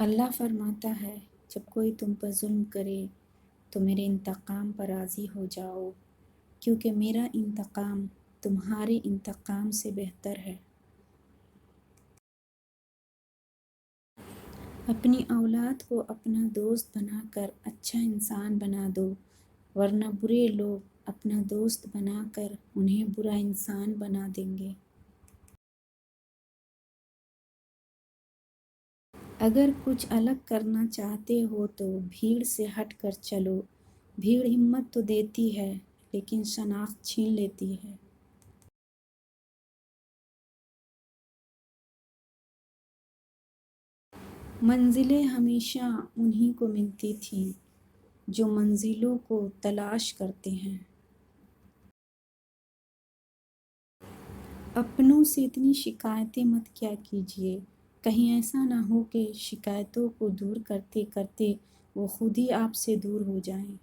اللہ فرماتا ہے جب کوئی تم پر ظلم کرے تو میرے انتقام پر راضی ہو جاؤ، کیونکہ میرا انتقام تمہارے انتقام سے بہتر ہے۔ اپنی اولاد کو اپنا دوست بنا کر اچھا انسان بنا دو، ورنہ برے لوگ اپنا دوست بنا کر انہیں برا انسان بنا دیں گے۔ اگر کچھ الگ کرنا چاہتے ہو تو بھیڑ سے ہٹ کر چلو۔ بھیڑ ہمت تو دیتی ہے لیکن شناخت چھین لیتی ہے۔ منزلیں ہمیشہ انہی کو ملتی تھیں جو منزلوں کو تلاش کرتے ہیں۔ اپنوں سے اتنی شکایتیں مت کیا کیجیے، کہیں ایسا نہ ہو کہ شکایتوں کو دور کرتے کرتے وہ خود ہی آپ سے دور ہو جائیں۔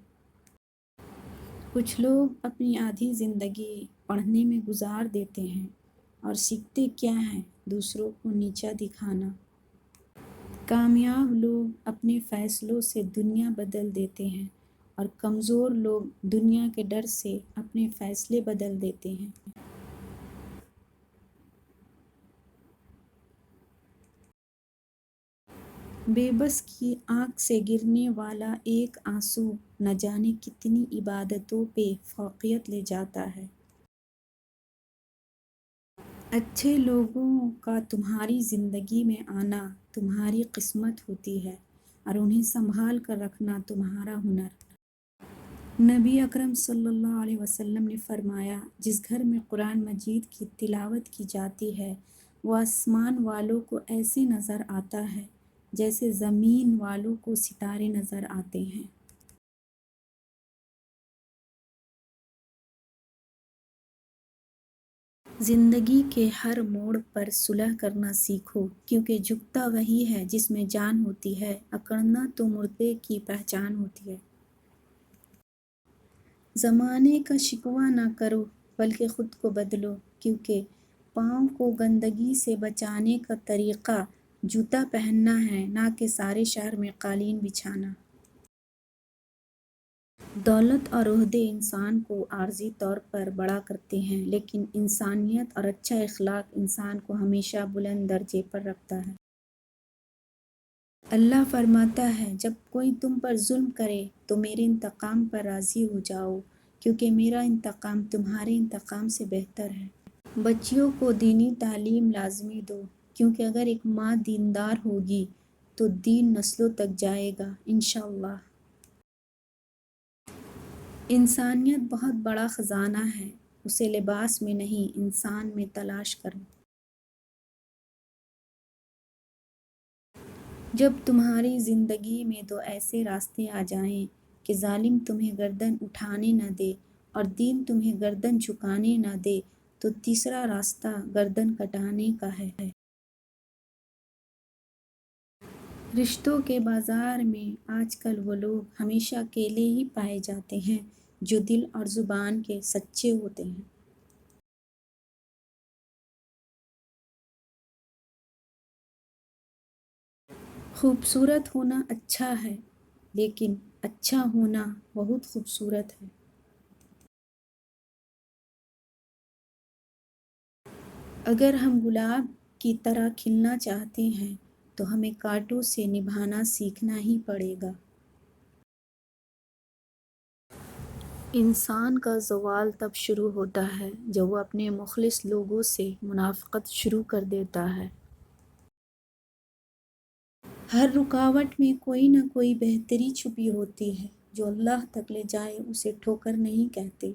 کچھ لوگ اپنی آدھی زندگی پڑھنے میں گزار دیتے ہیں اور سیکھتے کیا ہیں؟ دوسروں کو نیچا دکھانا۔ کامیاب لوگ اپنے فیصلوں سے دنیا بدل دیتے ہیں اور کمزور لوگ دنیا کے ڈر سے اپنے فیصلے بدل دیتے ہیں۔ بے بس کی آنکھ سے گرنے والا ایک آنسو نہ جانے کتنی عبادتوں پہ فوقیت لے جاتا ہے۔ اچھے لوگوں کا تمہاری زندگی میں آنا تمہاری قسمت ہوتی ہے اور انہیں سنبھال کر رکھنا تمہارا ہنر۔ نبی اکرم صلی اللہ علیہ وسلم نے فرمایا، جس گھر میں قرآن مجید کی تلاوت کی جاتی ہے وہ آسمان والوں کو ایسے نظر آتا ہے جیسے زمین والوں کو ستارے نظر آتے ہیں۔ زندگی کے ہر موڑ پر صلح کرنا سیکھو، کیونکہ جھکتا وہی ہے جس میں جان ہوتی ہے، اکڑنا تو مردے کی پہچان ہوتی ہے۔ زمانے کا شکوہ نہ کرو بلکہ خود کو بدلو، کیونکہ پاؤں کو گندگی سے بچانے کا طریقہ جوتا پہننا ہے، نہ کہ سارے شہر میں قالین بچھانا۔ دولت اور عہدے انسان کو عارضی طور پر بڑا کرتے ہیں، لیکن انسانیت اور اچھا اخلاق انسان کو ہمیشہ بلند درجے پر رکھتا ہے۔ اللہ فرماتا ہے جب کوئی تم پر ظلم کرے تو میرے انتقام پر راضی ہو جاؤ، کیونکہ میرا انتقام تمہارے انتقام سے بہتر ہے۔ بچیوں کو دینی تعلیم لازمی دو، کیونکہ اگر ایک ماں دیندار ہوگی تو دین نسلوں تک جائے گا انشاءاللہ۔ انسانیت بہت بڑا خزانہ ہے، اسے لباس میں نہیں انسان میں تلاش کرو۔ جب تمہاری زندگی میں دو ایسے راستے آ جائیں کہ ظالم تمہیں گردن اٹھانے نہ دے اور دین تمہیں گردن جھکانے نہ دے تو تیسرا راستہ گردن کٹانے کا ہے۔ رشتوں کے بازار میں آج کل وہ لوگ ہمیشہ اکیلے ہی پائے جاتے ہیں جو دل اور زبان کے سچے ہوتے ہیں۔ خوبصورت ہونا اچھا ہے، لیکن اچھا ہونا بہت خوبصورت ہے۔ اگر ہم گلاب کی طرح کھلنا چاہتے ہیں تو ہمیں کانٹوں سے نبھانا سیکھنا ہی پڑے گا۔ انسان کا زوال تب شروع ہوتا ہے جب وہ اپنے مخلص لوگوں سے منافقت شروع کر دیتا ہے۔ ہر رکاوٹ میں کوئی نہ کوئی بہتری چھپی ہوتی ہے، جو اللہ تک لے جائے اسے ٹھوکر نہیں کہتے۔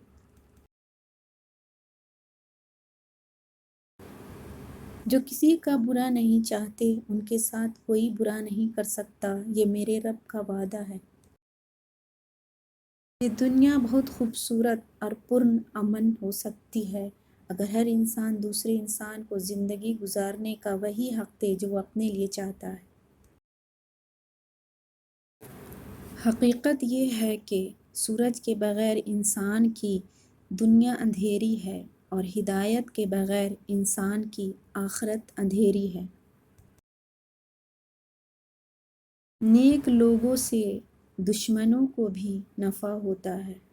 جو کسی کا برا نہیں چاہتے ان کے ساتھ کوئی برا نہیں کر سکتا، یہ میرے رب کا وعدہ ہے۔ یہ دنیا بہت خوبصورت اور پرامن ہو سکتی ہے اگر ہر انسان دوسرے انسان کو زندگی گزارنے کا وہی حق دے جو وہ اپنے لیے چاہتا ہے۔ حقیقت یہ ہے کہ سورج کے بغیر انسان کی دنیا اندھیری ہے اور ہدایت کے بغیر انسان کی آخرت اندھیری ہے۔ نیک لوگوں سے دشمنوں کو بھی نفع ہوتا ہے۔